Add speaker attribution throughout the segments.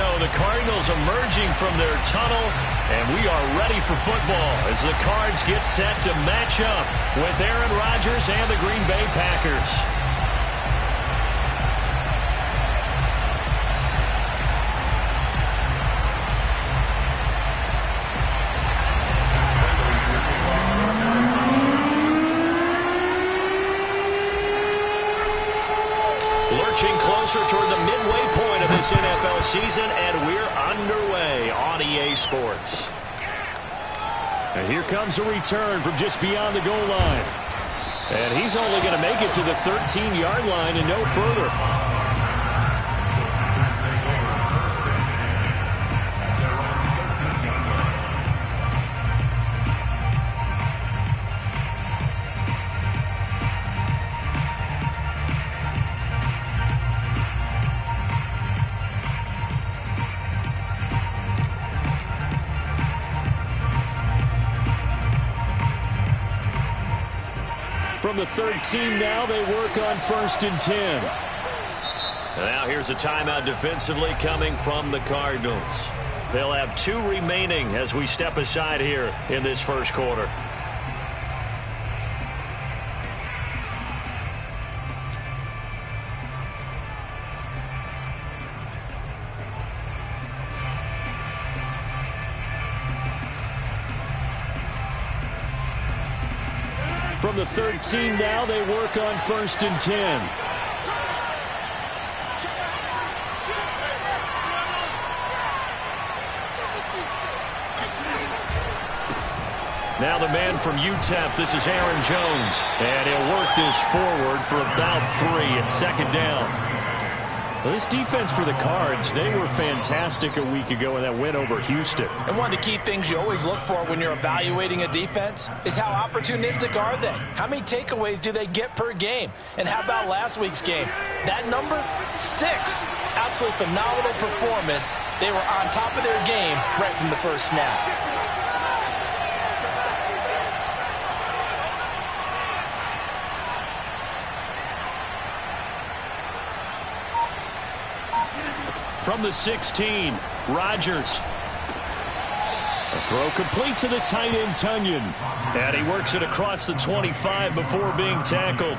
Speaker 1: go. The Cardinals emerging from their tunnel, and we are ready for football as the Cards get set to match up with Aaron Rodgers and the Green Bay Packers. Lurching closer toward the midway point of this NFL season, and we're underway on EA Sports. And here comes a return from just beyond the goal line. And he's only going to make it to the 13-yard line and no further. From the 13 now, they work on 1st and 10. Now here's a timeout defensively coming from the Cardinals. They'll have 2 remaining as we step aside here in this first quarter. From the 13 now, they work on 1st and 10. Now the man from UTEP, this is Aaron Jones. And he'll work this forward for about 3 at 2nd down. Well, this defense for the Cards, they were fantastic a week ago in that win over Houston.
Speaker 2: And one of the key things you always look for when you're evaluating a defense is how opportunistic are they? How many takeaways do they get per game? And how about last week's game? That number, 6. Absolutely phenomenal performance. They were on top of their game right from the first snap.
Speaker 1: From the 16, Rodgers. A throw complete to the tight end, Tunyon. And he works it across the 25 before being tackled.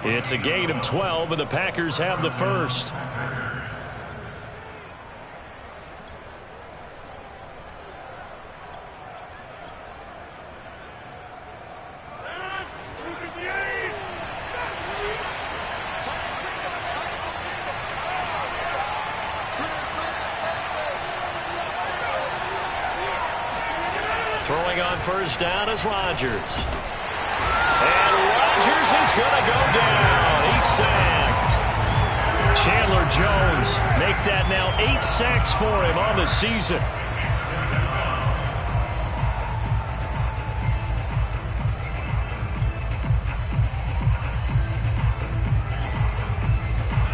Speaker 1: It's a gain of 12, and the Packers have the first. Throwing on 1st down is Rodgers. And Rodgers is going to go down. He's sacked. Chandler Jones make that now 8 sacks for him on the season.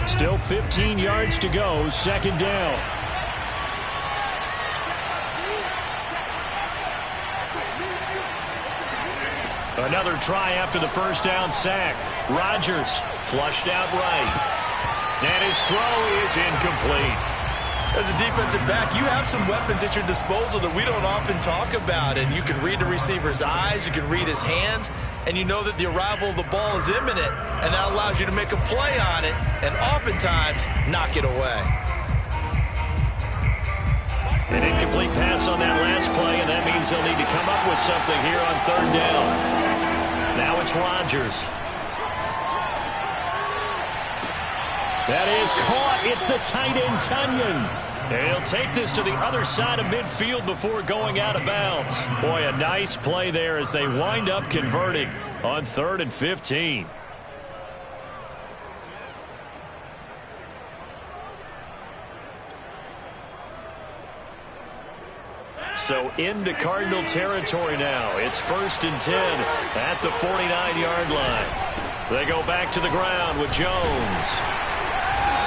Speaker 1: Still 15 yards to go, 2nd down. Another try after the 1st down sack. Rodgers flushed out right. And his throw is incomplete.
Speaker 3: As a defensive back, you have some weapons at your disposal that we don't often talk about. And you can read the receiver's eyes, you can read his hands, and you know that the arrival of the ball is imminent. And that allows you to make a play on it and oftentimes knock it away.
Speaker 1: An incomplete pass on that last play, and that means they'll need to come up with something here on 3rd down. Now it's Rodgers. That is caught. It's the tight end, Tunyon. And he'll take this to the other side of midfield before going out of bounds. Boy, a nice play there as they wind up converting on 3rd and 15. So into Cardinal territory now. It's 1st and 10 at the 49-yard line. They go back to the ground with Jones.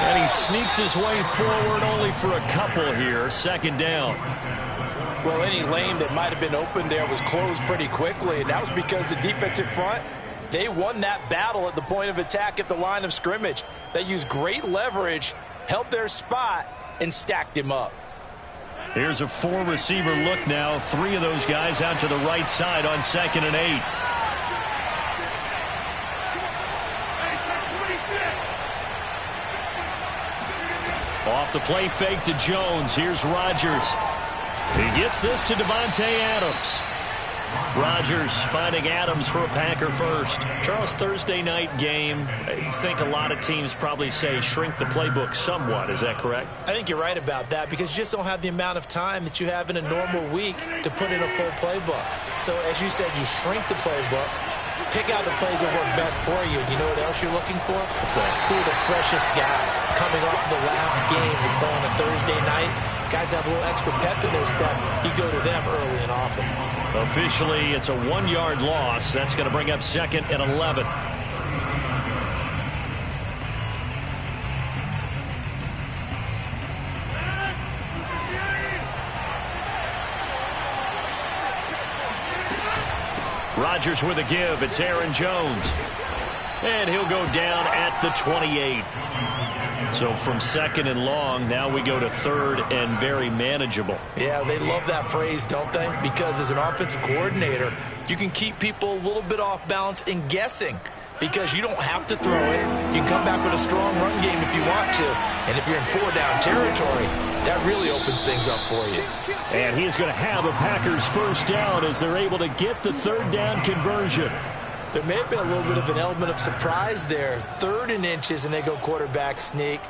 Speaker 1: And he sneaks his way forward only for a couple here. 2nd down.
Speaker 2: Well, any lane that might have been open there was closed pretty quickly, and that was because the defensive front, they won that battle at the point of attack at the line of scrimmage. They used great leverage, held their spot, and stacked him up.
Speaker 1: Here's a 4-receiver look now. 3 of those guys out to the right side on 2nd and 8. Off the play fake to Jones. Here's Rodgers. He gets this to Davante Adams. Rodgers finding Adams for a Packer first. Charles, Thursday night game, I think a lot of teams probably say shrink the playbook somewhat. Is that correct?
Speaker 2: I think you're right about that because you just don't have the amount of time that you have in a normal week to put in a full playbook. So as you said, you shrink the playbook, pick out the plays that work best for you. And you know what else you're looking for? Who are the freshest guys coming off the last game to play on a Thursday night? Guys have a little extra pep in their step. You go to them early and often.
Speaker 1: Officially, it's a 1-yard loss. That's going to bring up 2nd and 11. Rodgers with a give. It's Aaron Jones. And he'll go down at the 28. So from 2nd and long, now we go to 3rd and very manageable.
Speaker 2: Yeah, they love that phrase, don't they? Because as an offensive coordinator, you can keep people a little bit off balance and guessing because you don't have to throw it. You can come back with a strong run game if you want to. And if you're in 4-down territory, that really opens things up for you.
Speaker 1: And he's going to have a Packers first down as they're able to get the 3rd down conversion.
Speaker 2: There may have been a little bit of an element of surprise there. 3rd and inches, and they go quarterback sneak.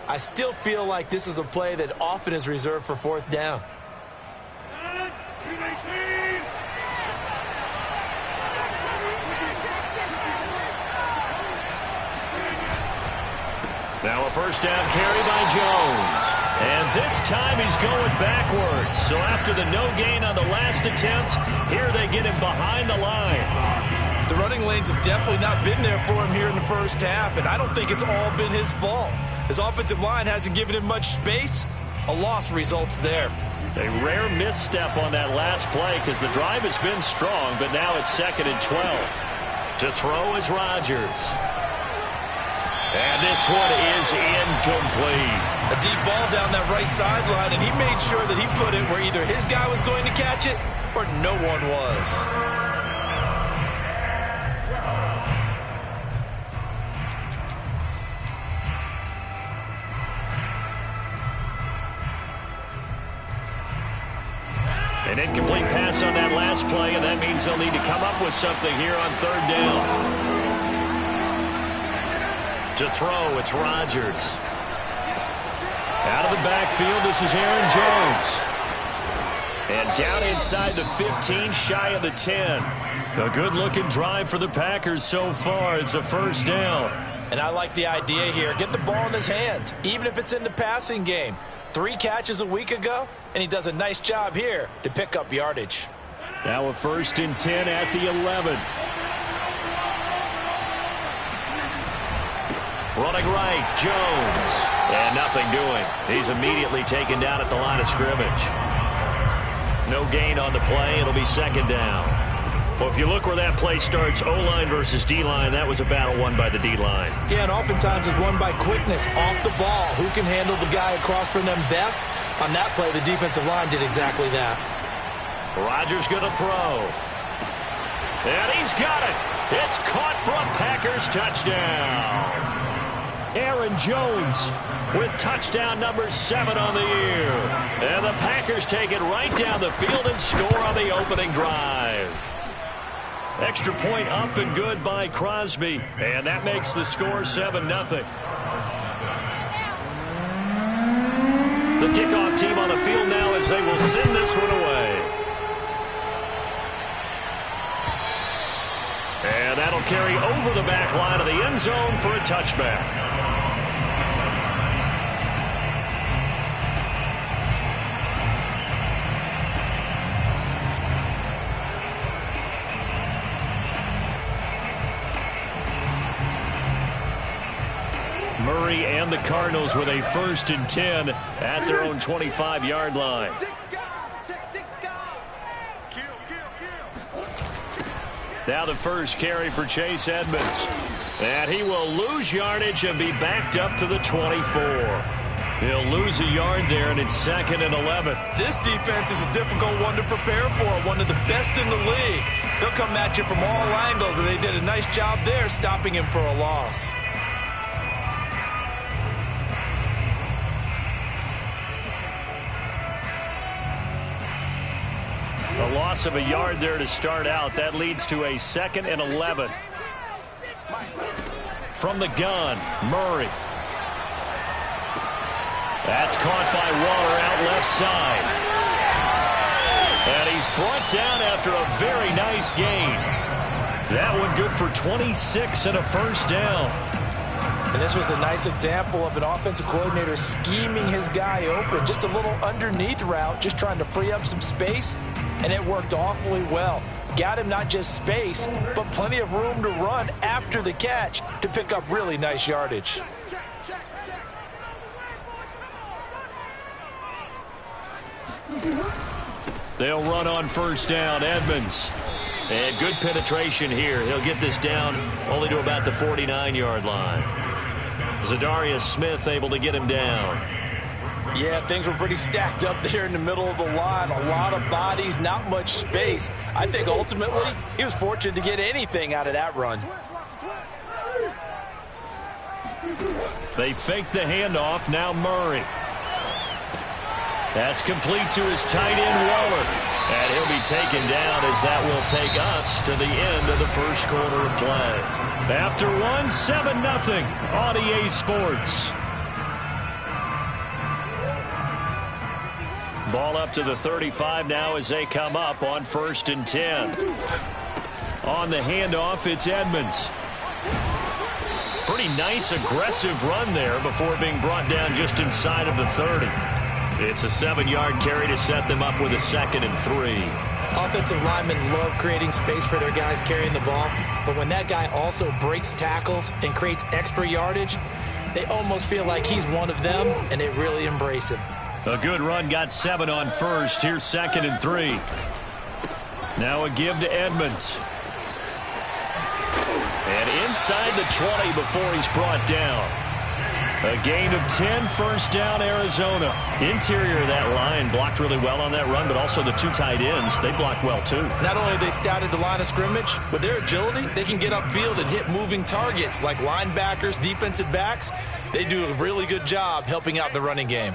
Speaker 2: I still feel like this is a play that often is reserved for 4th down.
Speaker 1: Now a first down carry by Jones. And this time he's going backwards. So after the no gain on the last attempt, here they get him behind the line.
Speaker 2: The running lanes have definitely not been there for him here in the first half, and I don't think it's all been his fault. His offensive line hasn't given him much space. A loss results there.
Speaker 1: A rare misstep on that last play because the drive has been strong, but now it's 2nd and 12. To throw is Rodgers. And this one is incomplete.
Speaker 2: A deep ball down that right sideline, and he made sure that he put it where either his guy was going to catch it or no one was.
Speaker 1: An incomplete pass on that last play, and that means they'll need to come up with something here on 3rd down. To throw, it's Rodgers. Out of the backfield, this is Aaron Jones. And down inside the 15, shy of the 10. A good-looking drive for the Packers so far. It's a first down.
Speaker 2: And I like the idea here. Get the ball in his hands, even if it's in the passing game. 3 catches a week ago, and he does a nice job here to pick up yardage.
Speaker 1: Now a 1st and 10 at the 11. Running right, Jones. And nothing doing. He's immediately taken down at the line of scrimmage. No gain on the play. It'll be 2nd down. Well, if you look where that play starts, O-line versus D-line, that was a battle won by the D-line.
Speaker 2: Yeah, and oftentimes it's won by quickness off the ball. Who can handle the guy across from them best? On that play, the defensive line did exactly that.
Speaker 1: Rodgers going to throw. And he's got it. It's caught for a Packers touchdown. Aaron Jones with touchdown number 7 on the year. And the Packers take it right down the field and score on the opening drive. Extra point up and good by Crosby. And that makes the score 7-0. The kickoff team on the field now as they will send this one away. And that'll carry over the back line of the end zone for a touchback. Murray and the Cardinals with a 1st and 10 at their own 25-yard line. Now the first carry for Chase Edmonds. And he will lose yardage and be backed up to the 24. He'll lose a yard there, and it's 2nd and 11.
Speaker 3: This defense is a difficult one to prepare for, one of the best in the league. They'll come at you from all angles, and they did a nice job there stopping him for a loss.
Speaker 1: A loss of a yard there to start out. That leads to a 2nd and 11. From the gun, Murray. That's caught by Waller out left side. And he's brought down after a very nice gain. That one good for 26 and a first down.
Speaker 2: And this was a nice example of an offensive coordinator scheming his guy open. Just a little underneath route, just trying to free up some space, and it worked awfully well. Got him not just space, but plenty of room to run after the catch to pick up really nice yardage.
Speaker 1: They'll run on first down. Edmonds. And good penetration here. He'll get this down only to about the 49-yard line. Zadarius Smith able to get him down.
Speaker 2: Yeah, things were pretty stacked up there in the middle of the line. A lot of bodies, not much space. I think ultimately he was fortunate to get anything out of that run.
Speaker 1: They fake the handoff. Now Murray. That's complete to his tight end, Waller. And he'll be taken down as that will take us to the end of the first quarter of play. After one, 7-0 on EA Sports. Ball up to the 35 now as they come up on 1st and 10. On the handoff, it's Edmonds. Pretty nice, aggressive run there before being brought down just inside of the 30. It's a 7-yard carry to set them up with a 2nd and 3.
Speaker 2: Offensive linemen love creating space for their guys carrying the ball, but when that guy also breaks tackles and creates extra yardage, they almost feel like he's one of them, and they really embrace him.
Speaker 1: A good run, got 7 on first. Here's 2nd and 3. Now a give to Edmonds. And inside the 20 before he's brought down. A gain of 10, first down, Arizona. Interior of that line blocked really well on that run, but also the 2 tight ends, they blocked well too.
Speaker 2: Not only have they scouted the line of scrimmage, with their agility, they can get upfield and hit moving targets like linebackers, defensive backs. They do a really good job helping out the running game.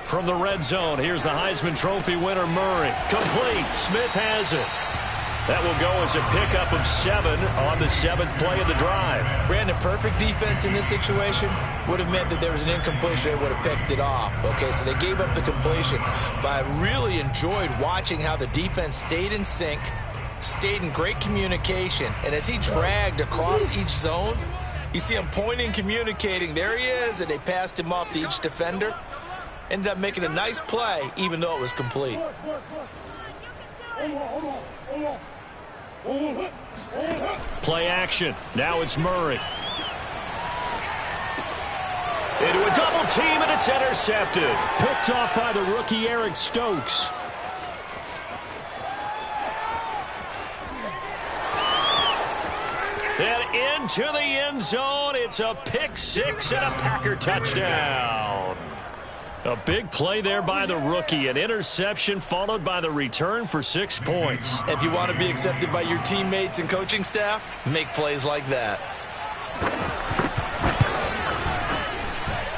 Speaker 1: From the red zone, here's the Heisman Trophy winner, Murray. Complete. Smith has it. That will go as a pickup of 7 on the 7th play of the drive.
Speaker 2: Brandon, perfect defense in this situation would have meant that there was an incompletion. They would have picked it off. Okay, so they gave up the completion. But I really enjoyed watching how the defense stayed in sync, stayed in great communication. And as he dragged across each zone, you see him pointing, communicating. There he is, and they passed him off to each defender. Ended up making a nice play, even though it was complete.
Speaker 1: Play action. Now it's Murray. Into a double team, and it's intercepted. Picked off by the rookie Eric Stokes. And into the end zone. It's a pick 6 and a Packer touchdown. A big play there by the rookie. An interception followed by the return for 6 points.
Speaker 2: If you want to be accepted by your teammates and coaching staff, make plays like that.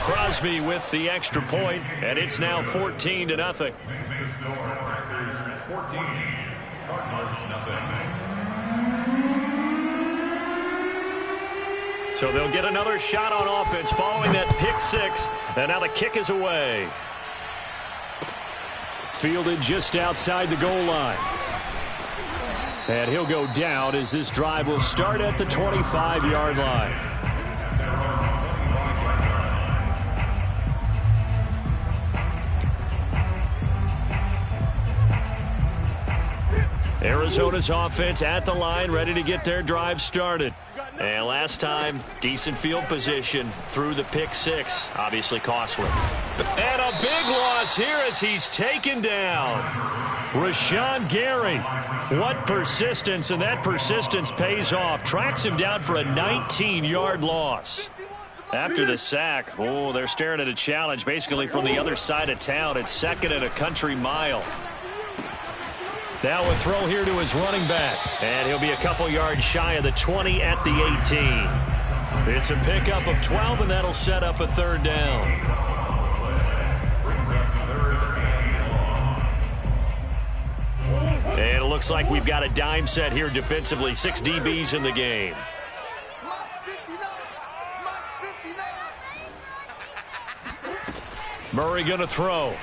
Speaker 1: Crosby with the extra point, and it's now 14-0.
Speaker 4: 14, Cardinals nothing.
Speaker 1: So they'll get another shot on offense following that pick 6, and now the kick is away. Fielded just outside the goal line. And he'll go down as this drive will start at the 25-yard line. Arizona's offense at the line, ready to get their drive started. And last time, decent field position through the pick 6. Obviously costly. And a big loss here as he's taken down. Rashawn Gary. What persistence, and that persistence pays off. Tracks him down for a 19-yard loss. After the sack, oh, they're staring at a challenge basically from the other side of town. It's second and a country mile. Now a throw here to his running back. And he'll be a couple yards shy of the 20 at the 18. It's a pickup of 12, and that'll set up a third down. And it looks like we've got a dime set here defensively. 6 DBs in the game. Murray going to throw.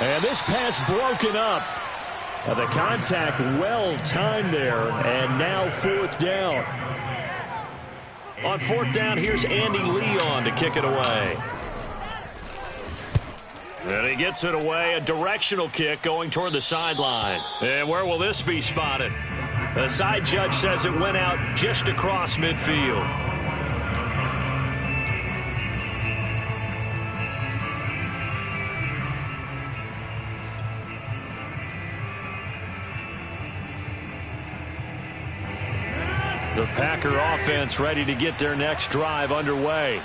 Speaker 1: And this pass broken up. The contact well timed there, and now fourth down. On fourth down, here's Andy Leon to kick it away. And he gets it away, a directional kick going toward the sideline. And where will this be spotted? The side judge says it went out just across midfield. The Packer offense ready to get their next drive underway.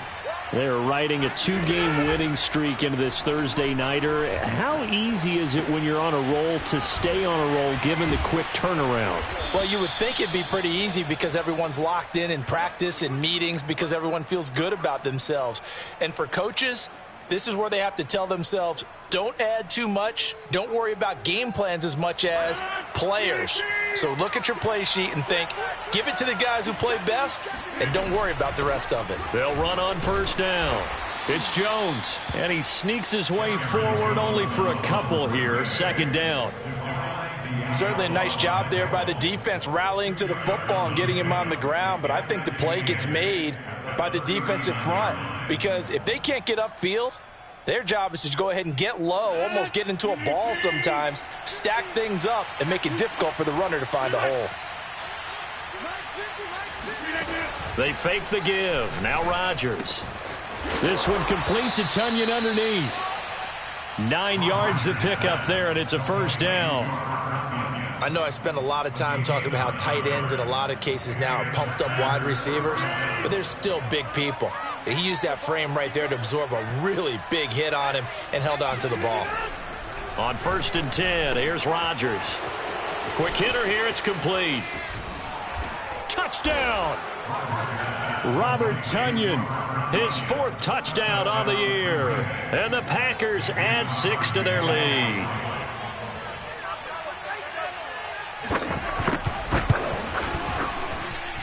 Speaker 1: They're riding a 2-game winning streak into this Thursday nighter. How easy is it when you're on a roll to stay on a roll given the quick turnaround?
Speaker 2: Well, you would think it'd be pretty easy because everyone's locked in practice and meetings because everyone feels good about themselves. And for coaches, this is where they have to tell themselves, don't add too much. Don't worry about game plans as much as players. So look at your play sheet and think, give it to the guys who play best, and don't worry about the rest of it.
Speaker 1: They'll run on first down. It's Jones, and he sneaks his way forward only for a couple here. Second down.
Speaker 2: Certainly a nice job there by the defense rallying to the football and getting him on the ground, but I think the play gets made by the defensive front because if they can't get upfield, their job is to go ahead and get low, almost get into a ball sometimes, stack things up, and make it difficult for the runner to find a hole.
Speaker 1: They fake the give. Now Rodgers. This one complete to Tunyon underneath. 9 yards to pick up there, and it's a first down.
Speaker 3: I know I spent a lot of time talking about how tight ends in a lot of cases now are pumped up wide receivers, but they're still big people. He used that frame right there to absorb a really big hit on him and held on to the ball.
Speaker 1: On 1st and 10, here's Rodgers. Quick hitter here, it's complete. Touchdown! Robert Tunyon, his 4th touchdown on the year. And the Packers add 6 to their lead.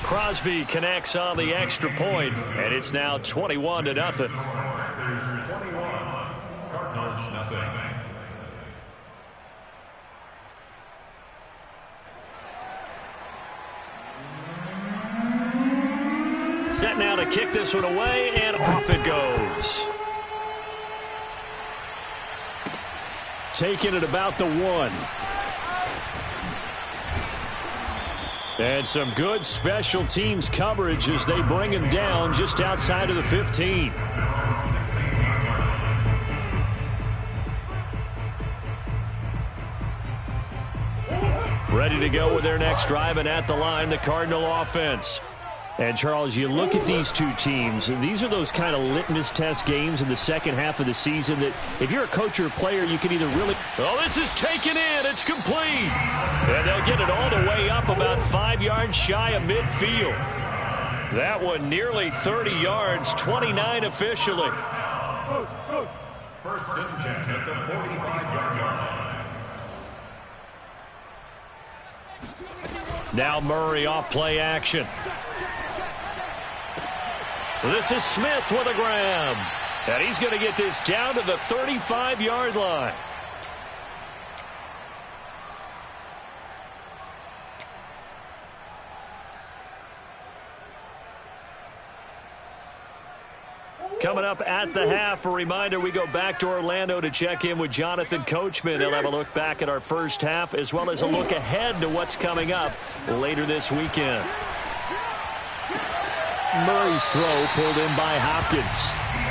Speaker 1: Crosby connects on the extra point, and it's now 21-0.
Speaker 4: Packers 21, Cardinals nothing.
Speaker 1: Set now to kick this one away, and off it goes. Taking it about the 1. And some good special teams coverage as they bring him down just outside of the 15. Ready to go with their next drive, and at the line, the Cardinal offense. And, Charles, you look at these two teams, and these are those kind of litmus test games in the second half of the season that if you're a coach or a player, you can either really... Oh, this is taken in. It's complete. And they'll get it all the way up about 5 yards shy of midfield. That one nearly 30 yards, 29 officially.
Speaker 4: First and 10 at the 45-yard line.
Speaker 1: Now Murray off play action. This is Smith with a grab. And he's going to get this down to the 35-yard line. Coming up at the half, a reminder, we go back to Orlando to check in with Jonathan Coachman. He'll have a look back at our first half as well as a look ahead to what's coming up later this weekend. Murray's throw pulled in by Hopkins.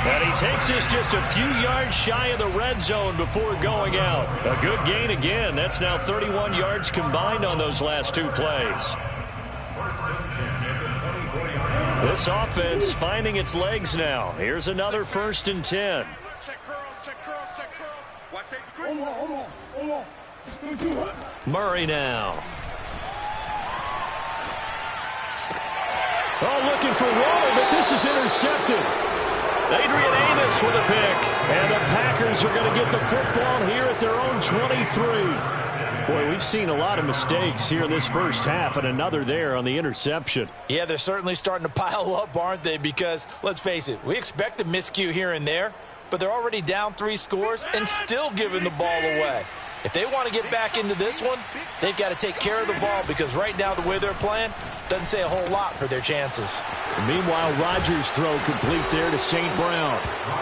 Speaker 1: And he takes this just a few yards shy of the red zone before going out. A good gain again. That's now 31 yards combined on those last two plays.
Speaker 4: First and 10 at the 24
Speaker 1: This offense finding its legs now. Here's another 1st and 10. Murray now. Oh, looking for water, but this is intercepted. Adrian Amos with a pick. And the Packers are going to get the football here at their own 23. Boy, we've seen a lot of mistakes here in this first half, and another there on the interception.
Speaker 2: Yeah, they're certainly starting to pile up, aren't they? Because, let's face it, we expect a miscue here and there, but they're already down 3 scores and still giving the ball away. If they want to get back into this one, they've got to take care of the ball, because right now the way they're playing doesn't say a whole lot for their chances.
Speaker 1: And meanwhile, Rodgers' throw complete there to St. Brown.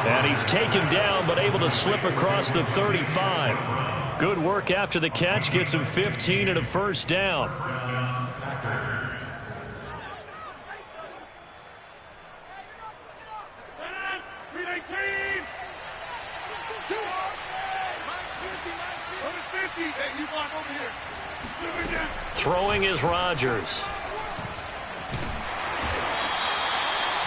Speaker 1: And he's taken down but able to slip across the 35. Good work after the catch. Gets him 15 and a first down. Throwing is Rodgers.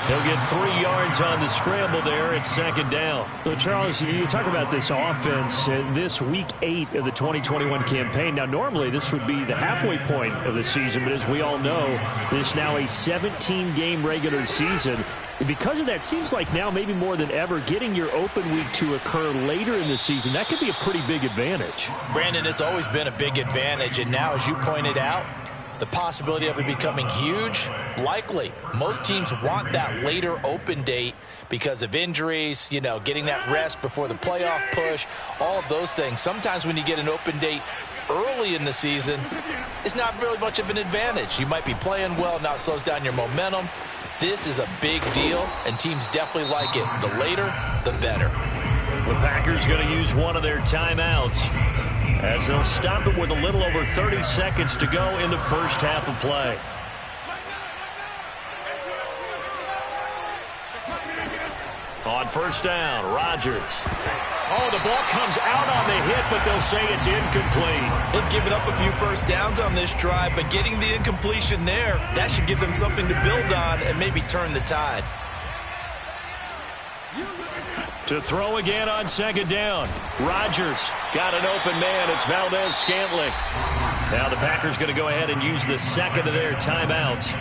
Speaker 1: He'll get 3 yards on the scramble there. It's 2nd down.
Speaker 5: Well, Charles, you talk about this offense, this week 8 of the 2021 campaign. Now, normally this would be the halfway point of the season, but as we all know, this is now a 17-game regular season. And because of that, seems like now maybe more than ever, getting your open week to occur later in the season, that could be a pretty big advantage.
Speaker 2: Brandon, it's always been a big advantage, and now, as you pointed out, the possibility of it becoming huge, likely. Most teams want that later open date because of injuries, you know, getting that rest before the playoff push, all of those things. Sometimes when you get an open date early in the season, it's not really much of an advantage. You might be playing well, now it slows down your momentum. This is a big deal, and teams definitely like it. The later, the better.
Speaker 1: The Packers going to use one of their timeouts, as they'll stop it with a little over 30 seconds to go in the first half of play. On 1st down, Rodgers. Oh, the ball comes out on the hit, but they'll say it's incomplete.
Speaker 2: They've given up a few first downs on this drive, but getting the incompletion there, that should give them something to build on and maybe turn the tide.
Speaker 1: To throw again on 2nd down. Rodgers got an open man. It's Valdez-Scantling. Now the Packers going to go ahead and use the 2nd of their timeouts,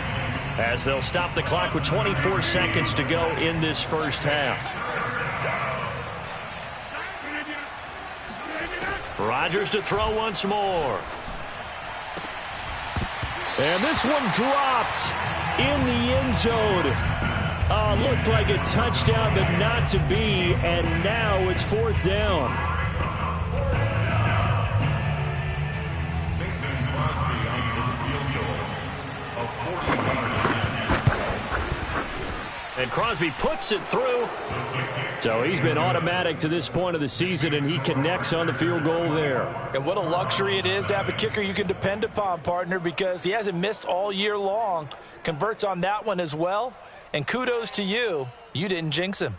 Speaker 1: as they'll stop the clock with 24 seconds to go in this first half. Rodgers to throw once more. And this one dropped in the end zone. Looked like a touchdown, but not to be, and now it's 4th down.
Speaker 4: Mason Crosby on the field goal of 40 yards.
Speaker 1: And Crosby puts it through. So he's been automatic to this point of the season, and he connects on the field goal there.
Speaker 2: And what a luxury it is to have a kicker you can depend upon, partner, because he hasn't missed all year long. Converts on that one as well. And kudos to you. You didn't jinx him.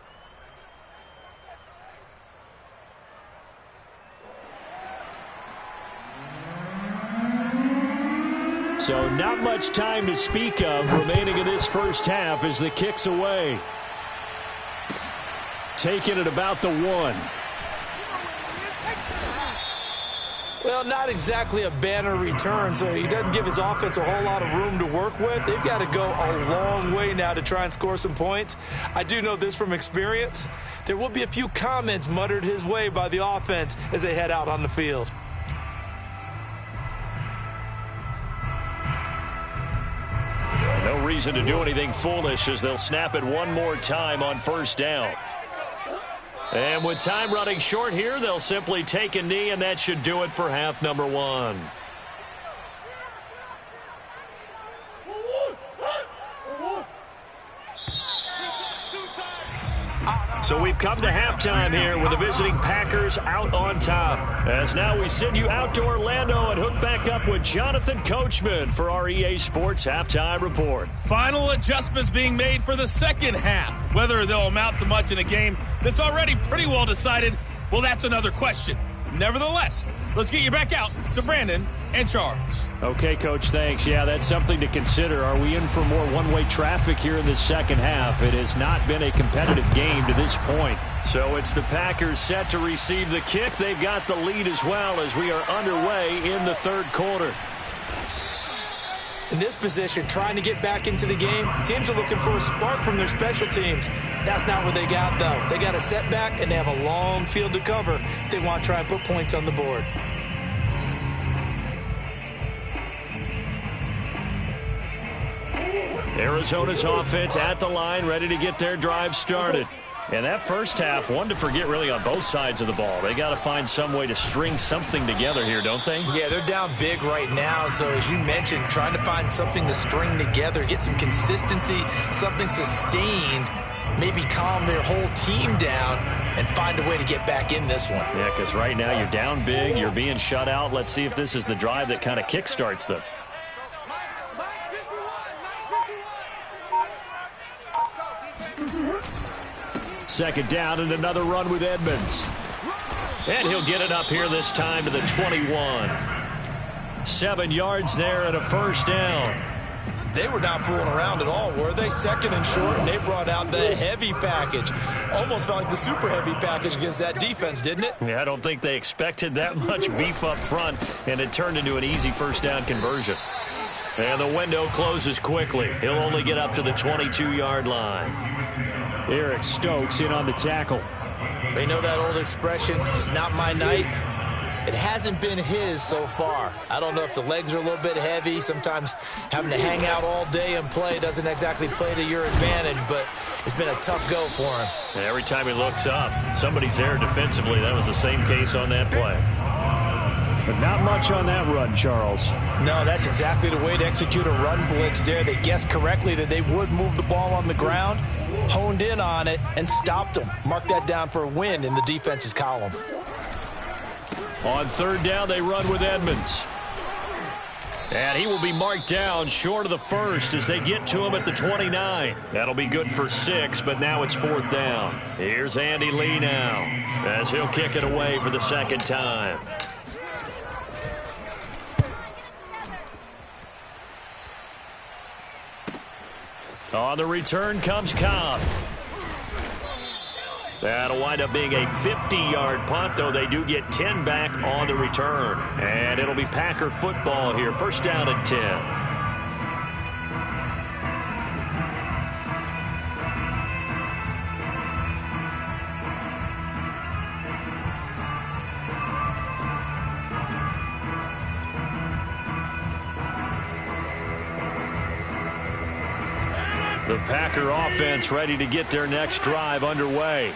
Speaker 1: So not much time to speak of remaining in this first half as the kick's away. Taking it about the 1.
Speaker 2: Well, not exactly a banner return, so he doesn't give his offense a whole lot of room to work with. They've got to go a long way now to try and score some points. I do know this from experience. There will be a few comments muttered his way by the offense as they head out on the field.
Speaker 1: No reason to do anything foolish as they'll snap it one more time on 1st down. And with time running short here, they'll simply take a knee, and that should do it for half number 1. So we've come to halftime here with the visiting Packers out on top. As now we send you out to Orlando and hook back up with Jonathan Coachman for our EA Sports Halftime Report.
Speaker 6: Final adjustments being made for the 2nd half. Whether they'll amount to much in a game that's already pretty well decided, well, that's another question. Nevertheless, let's get you back out to Brandon and Charles.
Speaker 5: Okay, Coach, thanks. Yeah, that's something to consider. Are we in for more one-way traffic here in the second half? It has not been a competitive game to this point.
Speaker 1: So it's the Packers set to receive the kick. They've got the lead as well as we are underway in the third quarter.
Speaker 2: In this position, trying to get back into the game, teams are looking for a spark from their special teams. That's not what they got, though. They got a setback, and they have a long field to cover if they want to try and put points on the board.
Speaker 1: Arizona's offense at the line, ready to get their drive started. And that first half, one to forget really on both sides of the ball. They got to find some way to string something together here, don't they?
Speaker 2: Yeah, they're down big right now. So as you mentioned, trying to find something to string together, get some consistency, something sustained, maybe calm their whole team down and find a way to get back in this one.
Speaker 1: Yeah, because right now you're down big, you're being shut out. Let's see if this is the drive that kind of kickstarts them. Second down and another run with Edmonds. And he'll get it up here this time to the 21. 7 yards there and a first down.
Speaker 2: They were not fooling around at all, were they? Second and short, and they brought out the heavy package. Almost felt like the super heavy package against that defense, didn't it?
Speaker 1: Yeah, I don't think they expected that much beef up front, and it turned into an easy first down conversion. And the window closes quickly. He'll only get up to the 22-yard line.
Speaker 5: Eric Stokes in on the tackle.
Speaker 2: They know that old expression, it's not my night. It hasn't been his so far. I don't know if the legs are a little bit heavy. Sometimes having to hang out all day and play doesn't exactly play to your advantage, but it's been a tough go for him.
Speaker 1: And every time he looks up, somebody's there defensively. That was the same case on that play.
Speaker 5: But not much on that run, Charles.
Speaker 2: No, that's exactly the way to execute a run blitz there. They guessed correctly that they would move the ball on the ground, honed in on it, and stopped them. Mark that down for a win in the defense's column.
Speaker 1: On third down, they run with Edmonds. And he will be marked down short of the first as they get to him at the 29. That'll be good for 6, but now it's fourth down. Here's Andy Lee now as he'll kick it away for the second time. On the return comes Cobb. That'll wind up being a 50-yard punt, though they do get 10 back on the return. And it'll be Packer football here. First down and 10. The Packer offense ready to get their next drive underway.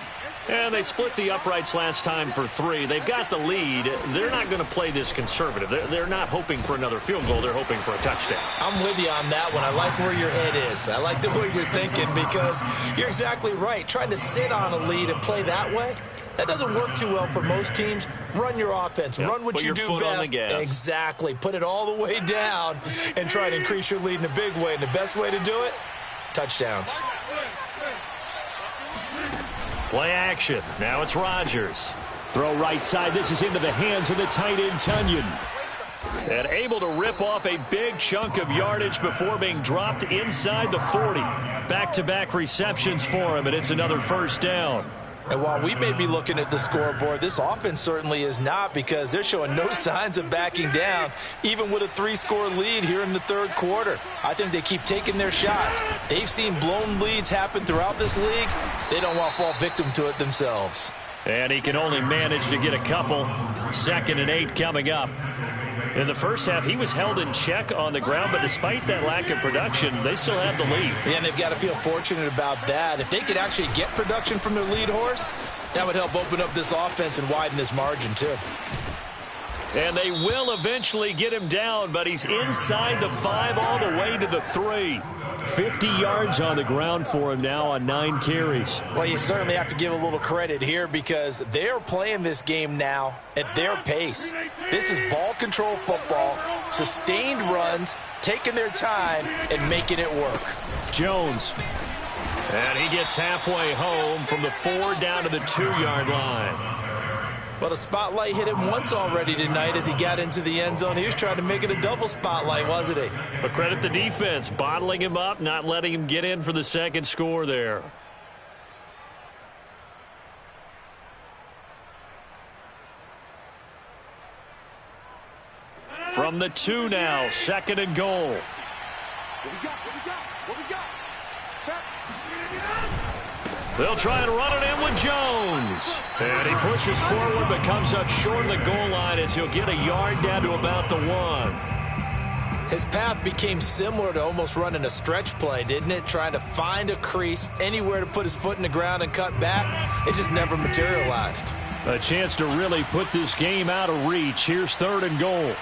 Speaker 1: And they split the uprights last time for 3. They've got the lead. They're not going to play this conservative. They're not hoping for another field goal. They're hoping for a touchdown.
Speaker 2: I'm with you on that one. I like where your head is. I like the way you're thinking because you're exactly right. Trying to sit on a lead and play that way, that doesn't work too well for most teams. Run your offense. Run what you do best. Exactly. Put it all the way down and try to increase your lead in a big way. And the best way to do it, touchdowns.
Speaker 1: Play action. Now it's Rodgers.
Speaker 5: Throw right side. This is into the hands of the tight end, Tunyon.
Speaker 1: And able to rip off a big chunk of yardage before being dropped inside the 40. Back-to-back receptions for him, and it's another first down.
Speaker 2: And while we may be looking at the scoreboard, this offense certainly is not because they're showing no signs of backing down, even with a 3-score lead here in the third quarter. I think they keep taking their shots. They've seen blown leads happen throughout this league. They don't want to fall victim to it themselves.
Speaker 1: And he can only manage to get a couple. Second and 8 coming up. In the first half, he was held in check on the ground, but despite that lack of production, they still have the lead.
Speaker 2: Yeah, and they've got to feel fortunate about that. If they could actually get production from their lead horse, that would help open up this offense and widen this margin, too.
Speaker 1: And they will eventually get him down, but he's inside the 5 all the way to the 3.
Speaker 5: 50 yards on the ground for him now on 9 carries.
Speaker 2: Well, you certainly have to give a little credit here because they're playing this game now at their pace. This is ball control football, sustained runs, taking their time and making it work.
Speaker 5: Jones.
Speaker 1: And he gets halfway home from the 4 down to the 2-yard line.
Speaker 2: Well, the spotlight hit him once already tonight as he got into the end zone. He was trying to make it a double spotlight, wasn't he?
Speaker 5: But credit the defense, bottling him up, not letting him get in for the second score there. From the 2 now, 2nd and goal.
Speaker 7: What we got? Check.
Speaker 5: They'll try and run it in with Jones. And he pushes forward but comes up short of the goal line as he'll get a yard down to about the 1.
Speaker 2: His path became similar to almost running a stretch play, didn't it? Trying to find a crease, anywhere to put his foot in the ground and cut back. It just never materialized.
Speaker 5: A chance to really put this game out of reach. Here's 3rd and goal.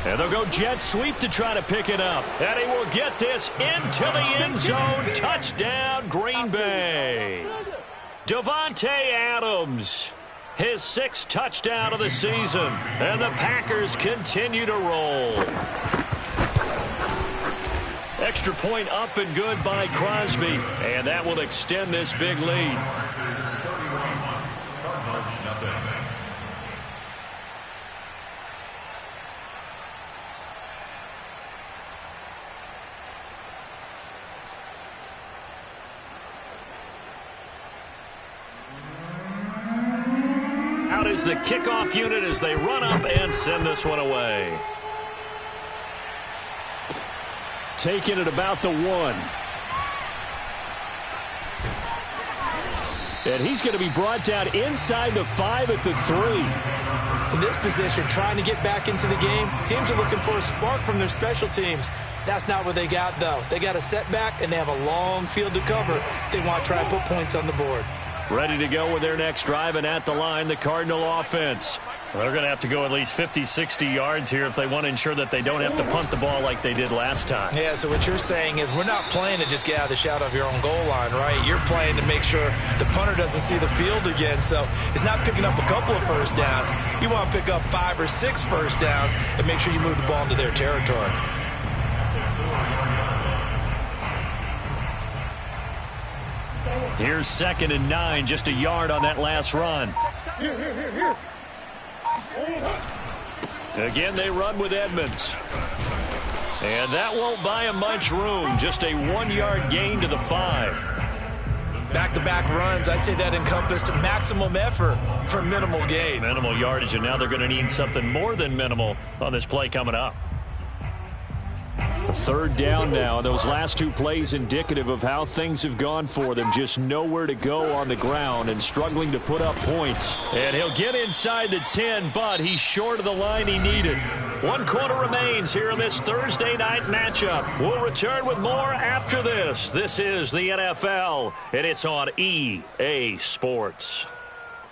Speaker 5: And they'll go jet sweep to try to pick it up. And he will get this into the end zone. Touchdown, Green Bay. Davante Adams, his 6th touchdown of the season. And the Packers continue to roll. Extra point up and good by Crosby. And that will extend this big lead. Out is the kickoff unit as they run up and send this one away. Taking it about the 1. And he's going to be brought down inside the 5 at the 3.
Speaker 2: In this position, trying to get back into the game, teams are looking for a spark from their special teams. That's not what they got, though. They got a setback, and they have a long field to cover if they want to try and put points on the board.
Speaker 5: Ready to go with their next drive, and at the line, the Cardinal offense. They're going to have to go at least 50, 60 yards here if they want to ensure that they don't have to punt the ball like they did last time.
Speaker 2: Yeah, so what you're saying is we're not playing to just get out of the shadow of your own goal line, right? You're playing to make sure the punter doesn't see the field again. So it's not picking up a couple of first downs. You want to pick up 5 or 6 first downs and make sure you move the ball into their territory.
Speaker 5: Here's 2nd and 9, just a yard on that last run. Again, they run with Edmonds. And that won't buy him much room. Just a 1-yard gain to the 5.
Speaker 2: Back-to-back runs, I'd say that encompassed maximum effort for minimal gain.
Speaker 5: Minimal yardage, and now they're going to need something more than minimal on this play coming up. 3rd down now, and those last 2 plays indicative of how things have gone for them. Just nowhere to go on the ground and struggling to put up points. And he'll get inside the 10, but he's short of the line he needed. 1 quarter remains here in this Thursday night matchup. We'll return with more after this. This is the NFL, and it's on EA Sports.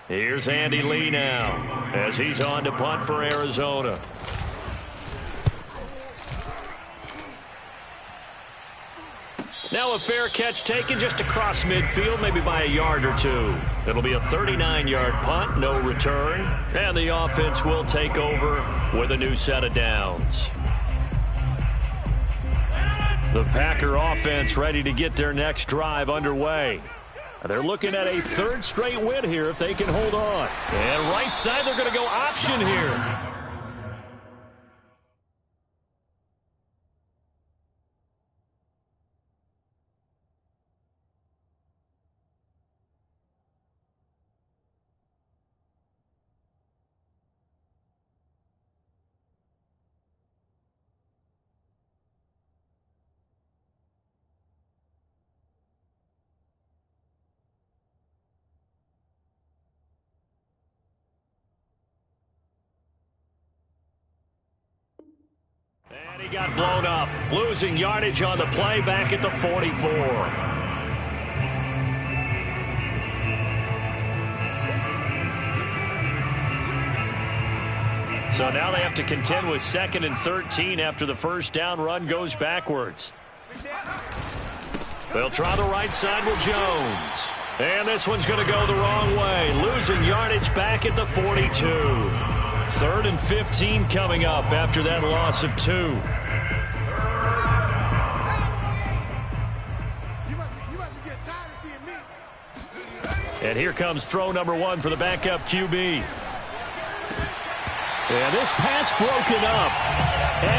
Speaker 5: Here's Andy Lee now as he's on to punt for Arizona. Now a fair catch taken just across midfield, maybe by a yard or 2. It'll be a 39-yard punt, no return, and the offense will take over with a new set of downs. The Packer offense ready to get their next drive underway. They're looking at a 3rd straight win here if they can hold on. And right side, they're going to go option here. And he got blown up, losing yardage on the play back at the 44. So now they have to contend with 2nd and 13 after the first down run goes backwards. They'll try the right side with Jones. And this one's going to go the wrong way, losing yardage back at the 42. 3rd and 15 coming up after that loss of 2.
Speaker 7: You must be getting tired of seeing me.
Speaker 1: And here comes throw number 1 for the backup QB. And this pass broken up.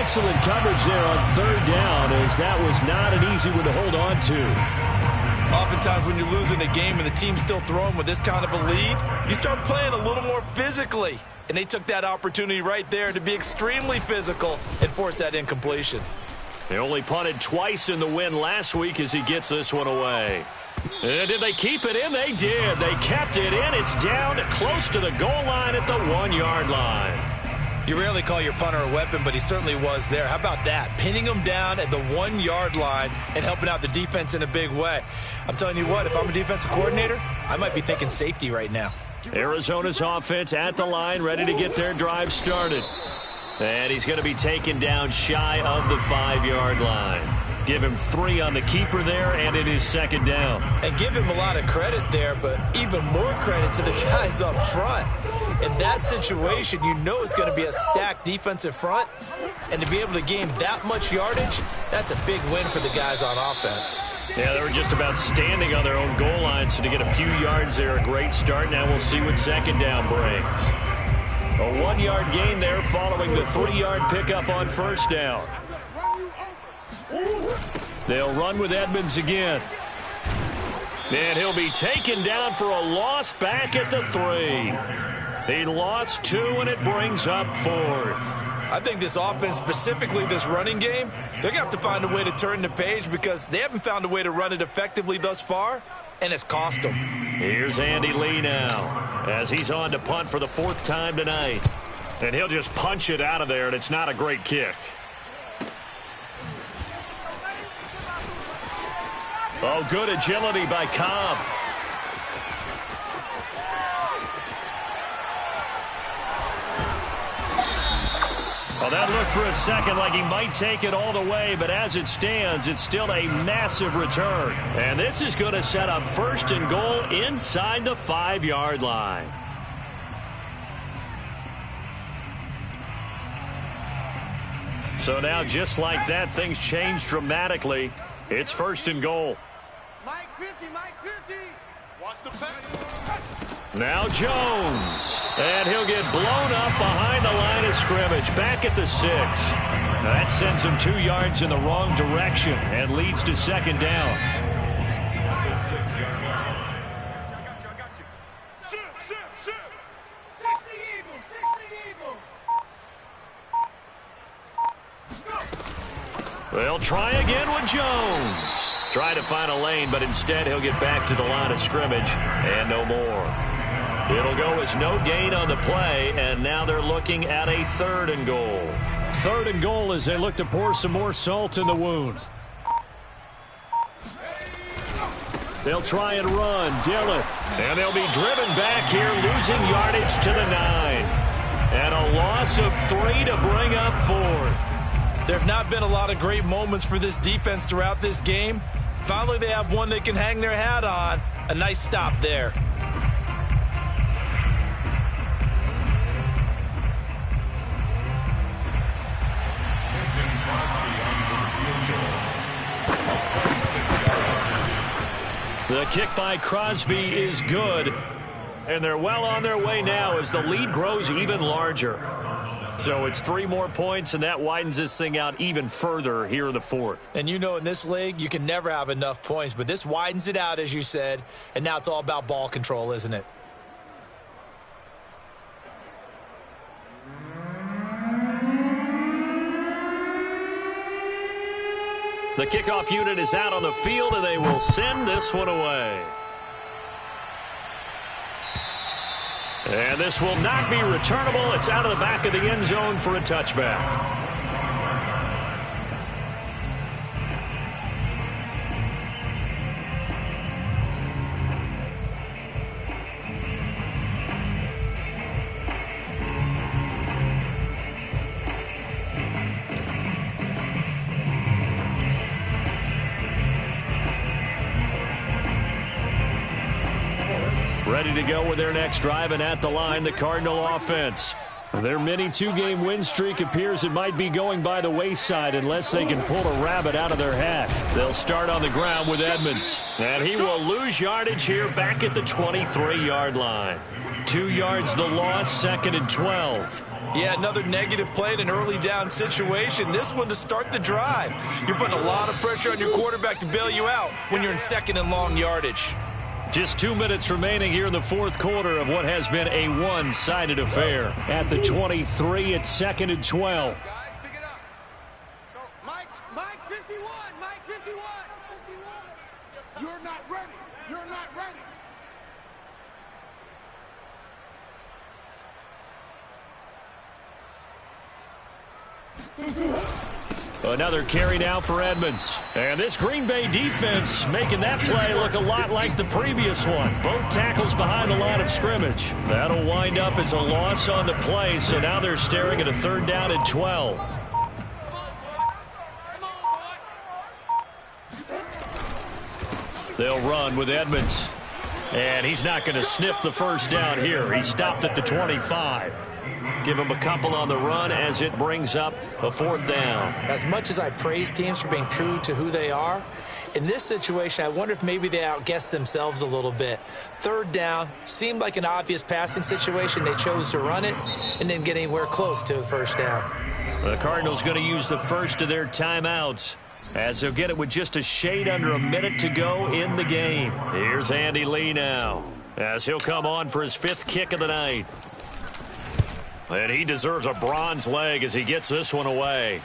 Speaker 1: Excellent coverage there on 3rd down, as that was not an easy one to hold on to.
Speaker 3: Oftentimes when you're losing a game and the team's still throwing with this kind of a lead, you start playing a little more physically. And they took that opportunity right there to be extremely physical and force that incompletion.
Speaker 1: They only punted twice in the win last week as he gets this one away. And did they keep it in? They did. They kept it in. It's down close to the goal line at the 1-yard line.
Speaker 3: You rarely call your punter a weapon, but he certainly was there. How about that? Pinning him down at the 1-yard line and helping out the defense in a big way. I'm telling you what, if I'm a defensive coordinator, I might be thinking safety right now.
Speaker 1: Arizona's offense at the line, ready to get their drive started. And he's going to be taken down shy of the 5-yard line. Give him 3 on the keeper there, and it is 2nd down.
Speaker 3: And give him a lot of credit there, but even more credit to the guys up front. In that situation, you know it's going to be a stacked defensive front. And to be able to gain that much yardage, that's a big win for the guys on offense.
Speaker 1: Yeah, they were just about standing on their own goal line, so to get a few yards there, a great start. Now we'll see what 2nd down brings. A 1-yard gain there following the 3-yard pickup on 1st down. They'll run with Edmonds again. And he'll be taken down for a loss back at the 3. He lost 2, and it brings up 4th.
Speaker 3: I think this offense, specifically this running game, they're going to have to find a way to turn the page because they haven't found a way to run it effectively thus far, and it's cost them.
Speaker 1: Here's Andy Lee now as he's on to punt for the 4th time tonight. And he'll just punch it out of there, and it's not a great kick. Oh, good agility by Cobb. Well, that looked for a second like he might take it all the way, but as it stands, it's still a massive return. And this is going to set up 1st and goal inside the 5-yard line. So now, just like that, things change dramatically. It's 1st and goal.
Speaker 7: Mike 50, Mike 50. Watch the pass.
Speaker 1: Now Jones. And he'll get blown up behind the line of scrimmage. Back at the 6. That sends him 2 yards in the wrong direction and leads to 2nd down. They'll try again with Jones. Try to find a lane, but instead he'll get back to the line of scrimmage and no more. It'll go as no gain on the play, and now they're looking at a 3rd and goal.
Speaker 5: 3rd and goal as they look to pour some more salt in the wound. They'll try and run. Dillon.
Speaker 1: And they'll be driven back here, losing yardage to the 9. And a loss of 3 to bring up 4th.
Speaker 3: There have not been a lot of great moments for this defense throughout this game. Finally, they have one they can hang their hat on. A nice stop there.
Speaker 1: The kick by Crosby is good. And they're well on their way now as the lead grows even larger. So it's 3 more points, and that widens this thing out even further here in the 4th.
Speaker 3: And you know in this league, you can never have enough points, but this widens it out, as you said, and now it's all about ball control, isn't it?
Speaker 1: The kickoff unit is out on the field, and they will send this one away. And this will not be returnable. It's out of the back of the end zone for a touchback. Ready to go with their next drive, and at the line, the Cardinal offense.
Speaker 5: Their mini two-game win streak appears it might be going by the wayside unless they can pull a rabbit out of their hat. They'll start on the ground with Edmonds. And he will lose yardage here back at the 23-yard line. 2 yards the loss, 2nd and 12.
Speaker 3: Yeah, another negative play in an early down situation. This one to start the drive. You're putting a lot of pressure on your quarterback to bail you out when you're in 2nd and long yardage.
Speaker 5: Just 2 minutes remaining here in the 4th quarter of what has been a one-sided affair. At the 23, it's 2nd and 12.
Speaker 7: Guys, pick it up. Go. Mike 51. Mike 51. You're not ready. You're not ready.
Speaker 5: Another carry now for Edmonds. And this Green Bay defense making that play look a lot like the previous one. Both tackles behind the line of scrimmage. That'll wind up as a loss on the play, so now they're staring at a 3rd down and 12. They'll run with Edmonds. And he's not going to sniff the 1st down here. He stopped at the 25. Give him a couple on the run as it brings up a 4th down.
Speaker 2: As much as I praise teams for being true to who they are, in this situation, I wonder if maybe they outguessed themselves a little bit. 3rd down seemed like an obvious passing situation. They chose to run it and didn't get anywhere close to the 1st down.
Speaker 5: The Cardinals going to use the first of their timeouts as they'll get it with just a shade under a minute to go in the game. Here's Andy Lee now as he'll come on for his 5th kick of the night. And he deserves a bronze leg as he gets this one away.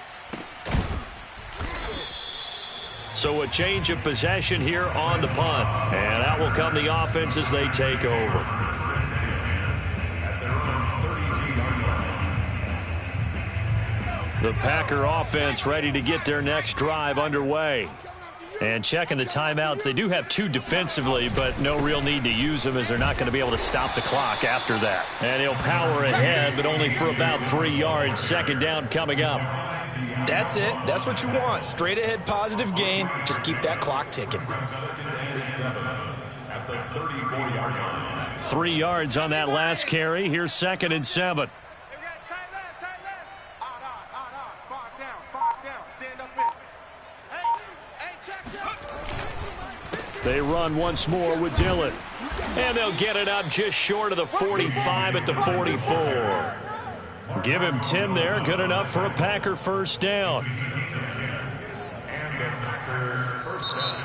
Speaker 5: So a change of possession here on the punt. And out will come the offense as they take over. The Packer offense ready to get their next drive underway. And checking the timeouts, they do have 2 defensively, but no real need to use them as they're not going to be able to stop the clock after that. And he'll power ahead, but only for about 3 yards. 2nd down coming up.
Speaker 3: That's it. That's what you want. Straight ahead positive gain. Just keep that clock ticking.
Speaker 4: At the 34-yard line.
Speaker 5: 3 yards on that last carry. Here's 2nd and 7.
Speaker 7: Tight left. Odd. 5 down. Stand up in. Hey, check.
Speaker 5: They run once more with Dillon. And they'll get it up just short of the 45 at the 44. Give him 10 there. Good enough for a Packer 1st down.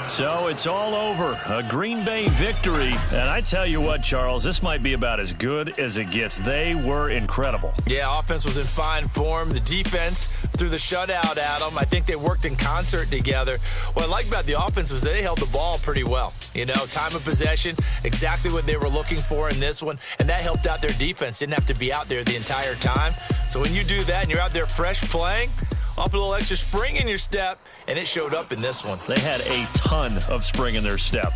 Speaker 5: So it's all over. A Green Bay victory. And I tell you what, Charles, this might be about as good as it gets. They were incredible.
Speaker 3: Yeah, offense was in fine form. The defense threw the shutout at them. I think they worked in concert together. What I like about the offense was they held the ball pretty well. You know, time of possession, exactly what they were looking for in this one. And that helped out their defense. Didn't have to be out there the entire time. So when you do that and you're out there fresh playing, off a little extra spring in your step, and it showed up in this one.
Speaker 5: They had a ton of spring in their step.